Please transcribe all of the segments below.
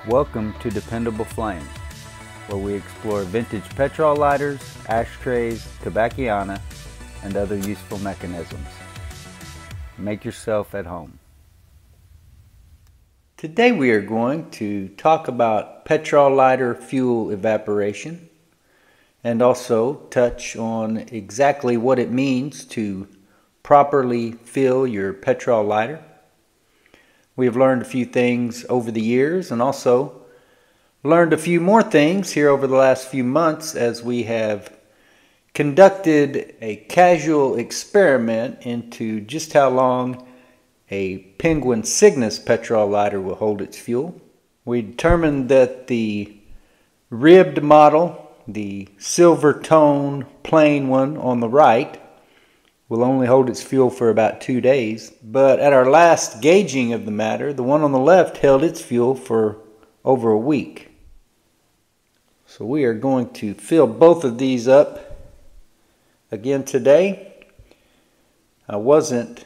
Welcome to Dependable Flame, where we explore vintage petrol lighters, ashtrays, tobacconiana, and other useful mechanisms. Make yourself at home. Today we are going to talk about petrol lighter fuel evaporation and also touch on exactly what it means to properly fill your petrol lighter. We have learned a few things over the years and also learned a few more things here over the last few months as we have conducted a casual experiment into just how long a Penguin Cygnus petrol lighter will hold its fuel. We determined that the ribbed model, the silver tone plain one on the right, will only hold its fuel for about 2 days. But at our last gauging of the matter, the one on the left held its fuel for over a week. So we are going to fill both of these up again today. I wasn't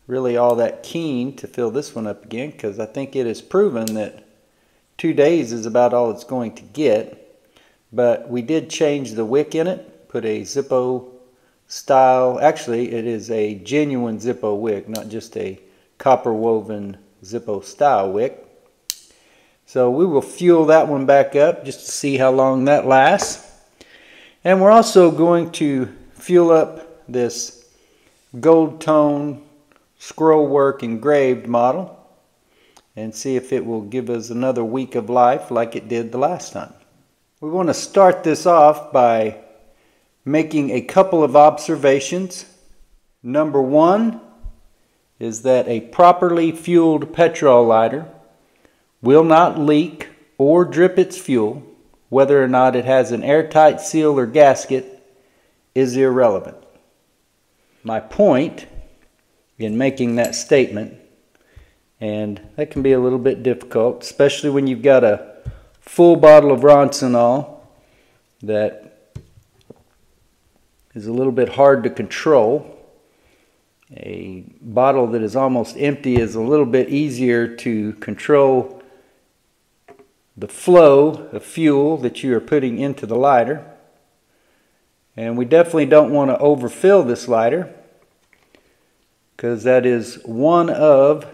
really all that keen to fill this one up again because I think it is proven that 2 days is about all it's going to get. But we did change the wick in it, put a Zippo style, actually it is a genuine Zippo wick, not just a copper woven Zippo style wick. So we will fuel that one back up just to see how long that lasts. And we're also going to fuel up this gold tone scroll work engraved model and see if it will give us another week of life like it did the last time. We want to start this off by making a couple of observations. Number one is that a properly fueled petrol lighter will not leak or drip its fuel. Whether or not it has an airtight seal or gasket is irrelevant. My point in making that statement, and that can be a little bit difficult, especially when you've got a full bottle of Ronsinol that is a little bit hard to control. A bottle that is almost empty is a little bit easier to control the flow of fuel that you are putting into the lighter. And we definitely don't want to overfill this lighter because that is one of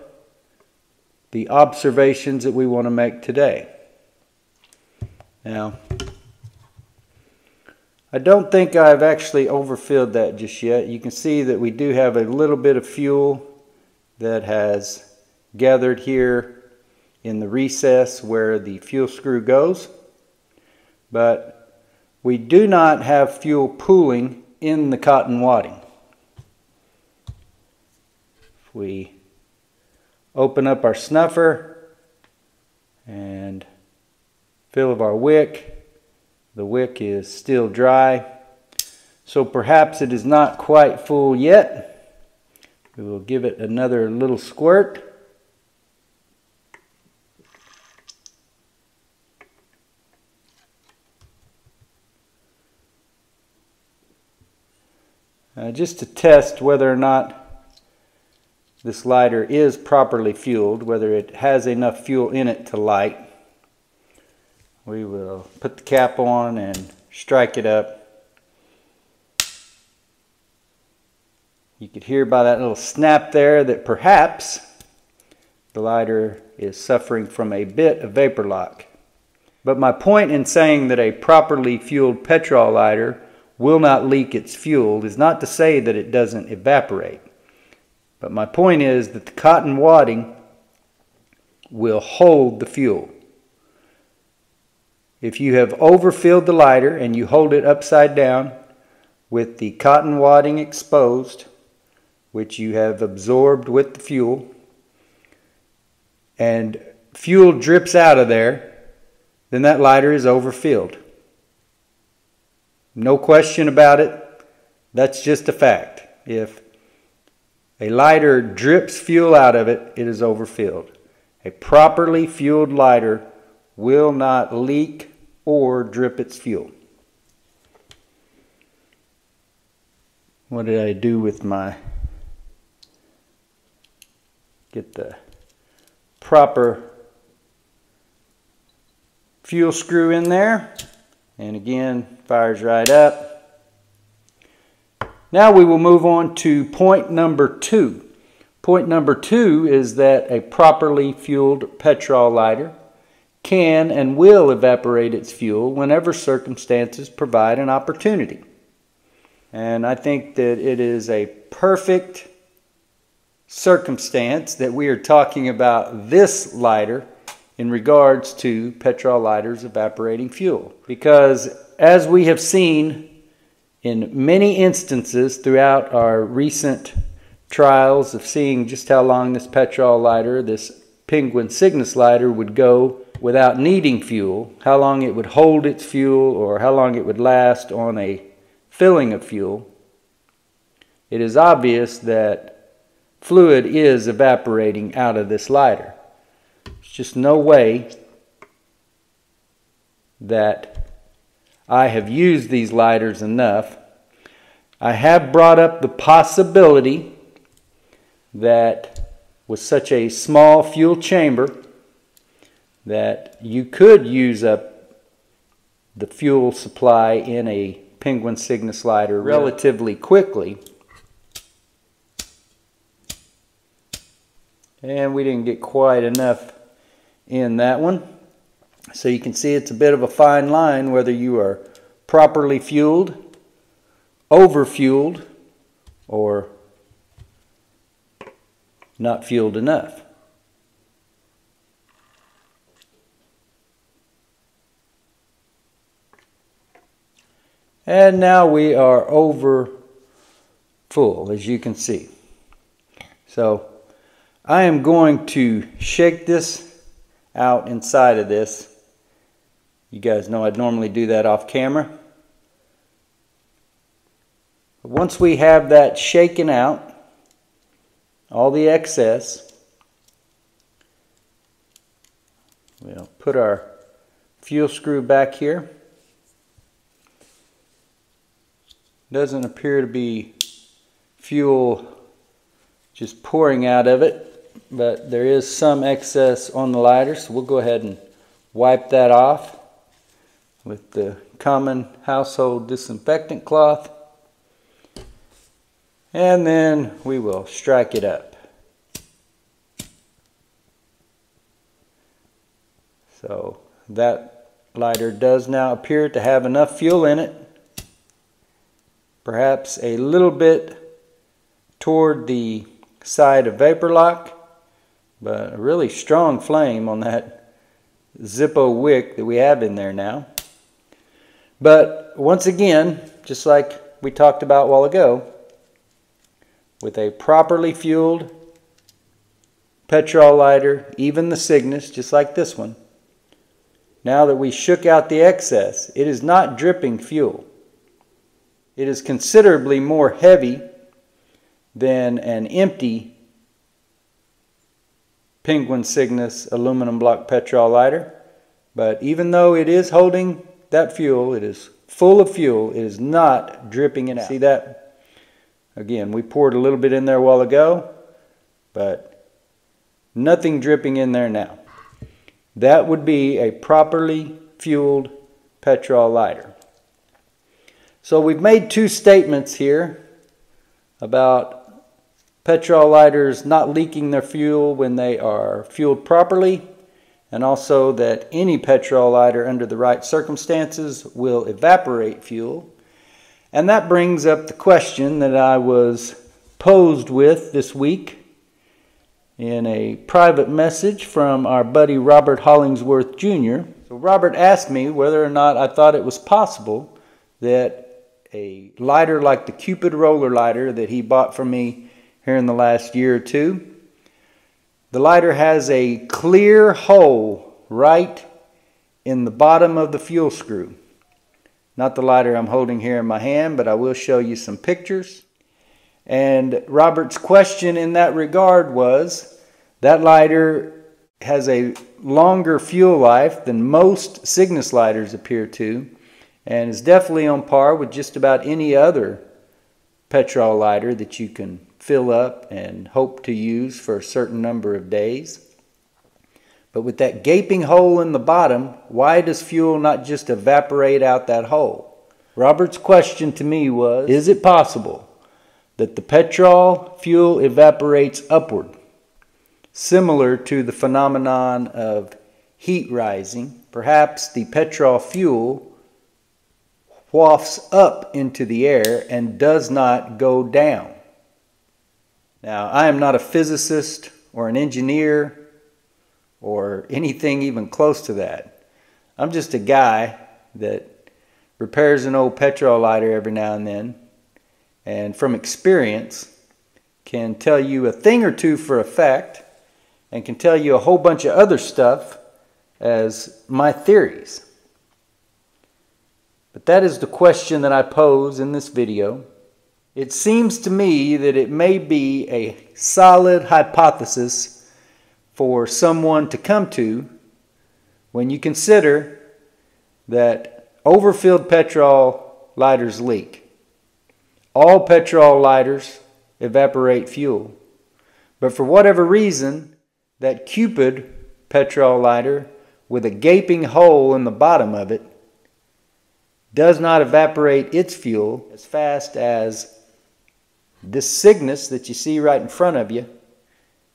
the observations that we want to make today. Now, I don't think I've actually overfilled that just yet. You can see that we do have a little bit of fuel that has gathered here in the recess where the fuel screw goes. But we do not have fuel pooling in the cotton wadding. If we open up our snuffer and fill of our wick, the wick is still dry, so perhaps it is not quite full yet. We will give it another little squirt. Just to test whether or not this lighter is properly fueled, whether it has enough fuel in it to light, we will put the cap on and strike it up. You could hear by that little snap there that perhaps the lighter is suffering from a bit of vapor lock. But my point in saying that a properly fueled petrol lighter will not leak its fuel is not to say that it doesn't evaporate. But my point is that the cotton wadding will hold the fuel. If you have overfilled the lighter and you hold it upside down with the cotton wadding exposed, which you have absorbed with the fuel, and fuel drips out of there, then that lighter is overfilled. No question about it. That's just a fact. If a lighter drips fuel out of it, it is overfilled. A properly fueled lighter will not leak or drip its fuel. What did I do with my, get the proper fuel screw in there, and again, fires right up. Now we will move on to point number 2. Point number 2 is that a properly fueled petrol lighter can and will evaporate its fuel whenever circumstances provide an opportunity. And I think that it is a perfect circumstance that we are talking about this lighter in regards to petrol lighters evaporating fuel. Because as we have seen in many instances throughout our recent trials of seeing just how long this petrol lighter, this Penguin Cygnus lighter, would go without needing fuel, how long it would hold its fuel, or how long it would last on a filling of fuel, it is obvious that fluid is evaporating out of this lighter. There's just no way that I have used these lighters enough. I have brought up the possibility that with such a small fuel chamber that you could use up the fuel supply in a Penguin Cygnus lighter relatively quickly. And we didn't get quite enough in that one. So you can see it's a bit of a fine line whether you are properly fueled, over-fueled, or not fueled enough. And now we are over full, as you can see. So I am going to shake this out inside of this. You guys know I'd normally do that off camera. But once we have that shaken out, all the excess, we'll put our fuel screw back here. Doesn't appear to be fuel just pouring out of it, but there is some excess on the lighter, so we'll go ahead and wipe that off with the common household disinfectant cloth, and then we will strike it up. So that lighter does now appear to have enough fuel in it, perhaps a little bit toward the side of vapor lock, but a really strong flame on that Zippo wick that we have in there now. But once again, just like we talked about a while ago, with a properly fueled petrol lighter, even the Cygnus, just like this one, now that we shook out the excess, it is not dripping fuel. It is considerably more heavy than an empty Penguin Cygnus aluminum block petrol lighter. But even though it is holding that fuel, it is full of fuel, it is not dripping it out. See that? Again, we poured a little bit in there a while ago, but nothing dripping in there now. That would be a properly fueled petrol lighter. So we've made two statements here about petrol lighters not leaking their fuel when they are fueled properly, and also that any petrol lighter under the right circumstances will evaporate fuel. And that brings up the question that I was posed with this week in a private message from our buddy Robert Hollingsworth Jr. So Robert asked me whether or not I thought it was possible that a lighter like the Cupid roller lighter that he bought from me here in the last year or two, the lighter has a clear hole right in the bottom of the fuel screw. Not the lighter I'm holding here in my hand, but I will show you some pictures. And Robert's question in that regard was, that lighter has a longer fuel life than most Cygnus lighters appear to, and is definitely on par with just about any other petrol lighter that you can fill up and hope to use for a certain number of days. But with that gaping hole in the bottom, why does fuel not just evaporate out that hole? Robert's question to me was, is it possible that the petrol fuel evaporates upward, similar to the phenomenon of heat rising? Perhaps the petrol fuel wafts up into the air and does not go down. Now, I am not a physicist or an engineer or anything even close to that. I'm just a guy that repairs an old petrol lighter every now and from experience can tell you a thing or two for a fact and can tell you a whole bunch of other stuff as my theories. But that is the question that I pose in this video. It seems to me that it may be a solid hypothesis for someone to come to when you consider that overfilled petrol lighters leak. All petrol lighters evaporate fuel. But for whatever reason, that Cupid petrol lighter with a gaping hole in the bottom of it does not evaporate its fuel as fast as this Cygnus that you see right in front of you,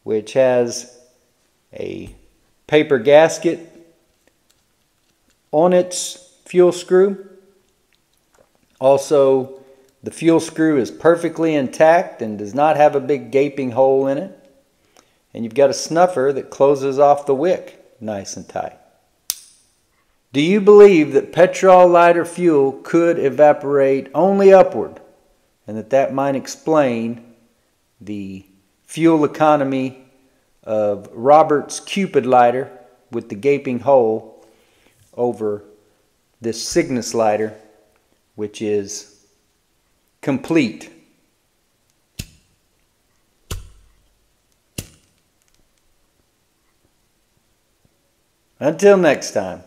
which has a paper gasket on its fuel screw. Also, the fuel screw is perfectly intact and does not have a big gaping hole in it. And you've got a snuffer that closes off the wick nice and tight. Do you believe that petrol lighter fuel could evaporate only upward, and that might explain the fuel economy of Robert's Cupid lighter with the gaping hole over this Cygnus lighter, which is complete? Until next time.